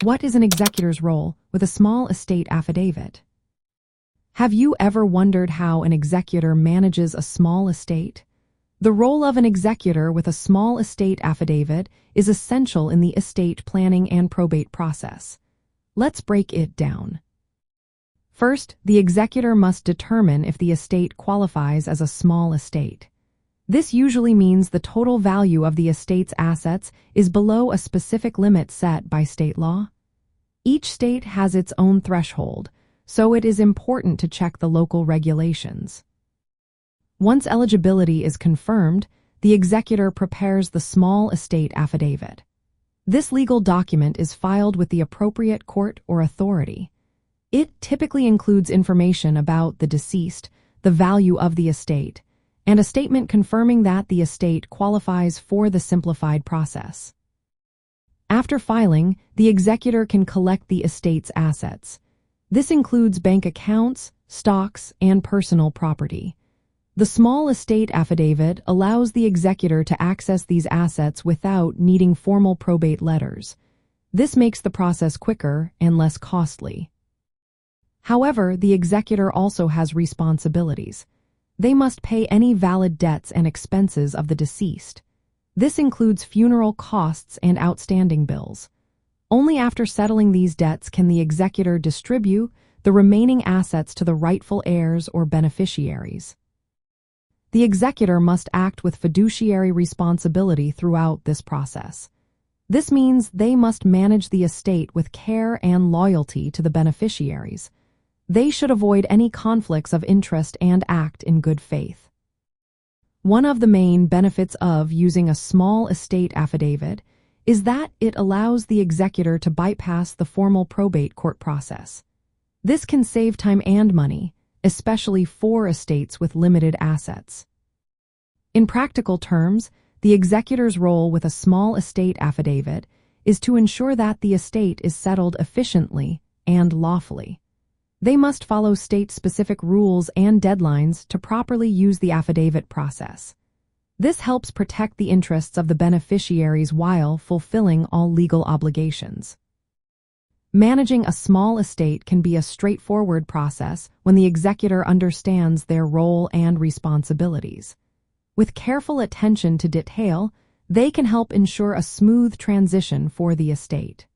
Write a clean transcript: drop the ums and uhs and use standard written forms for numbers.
What is an executor's role with a small estate affidavit? Have you ever wondered how an executor manages a small estate? The role of an executor with a small estate affidavit is essential in the estate planning and probate process. Let's break it down. First, the executor must determine if the estate qualifies as a small estate. This usually means the total value of the estate's assets is below a specific limit set by state law. Each state has its own threshold, so it is important to check the local regulations. Once eligibility is confirmed, the executor prepares the small estate affidavit. This legal document is filed with the appropriate court or authority. It typically includes information about the deceased, the value of the estate, and a statement confirming that the estate qualifies for the simplified process. After filing, the executor can collect the estate's assets. This includes bank accounts, stocks, and personal property. The small estate affidavit allows the executor to access these assets without needing formal probate letters. This makes the process quicker and less costly. However, the executor also has responsibilities. They must pay any valid debts and expenses of the deceased. This includes funeral costs and outstanding bills. Only after settling these debts can the executor distribute the remaining assets to the rightful heirs or beneficiaries. The executor must act with fiduciary responsibility throughout this process. This means they must manage the estate with care and loyalty to the beneficiaries. They should avoid any conflicts of interest and act in good faith. One of the main benefits of using a small estate affidavit is that it allows the executor to bypass the formal probate court process. This can save time and money, especially for estates with limited assets. In practical terms, the executor's role with a small estate affidavit is to ensure that the estate is settled efficiently and lawfully. They must follow state-specific rules and deadlines to properly use the affidavit process. This helps protect the interests of the beneficiaries while fulfilling all legal obligations. Managing a small estate can be a straightforward process when the executor understands their role and responsibilities. With careful attention to detail, they can help ensure a smooth transition for the estate.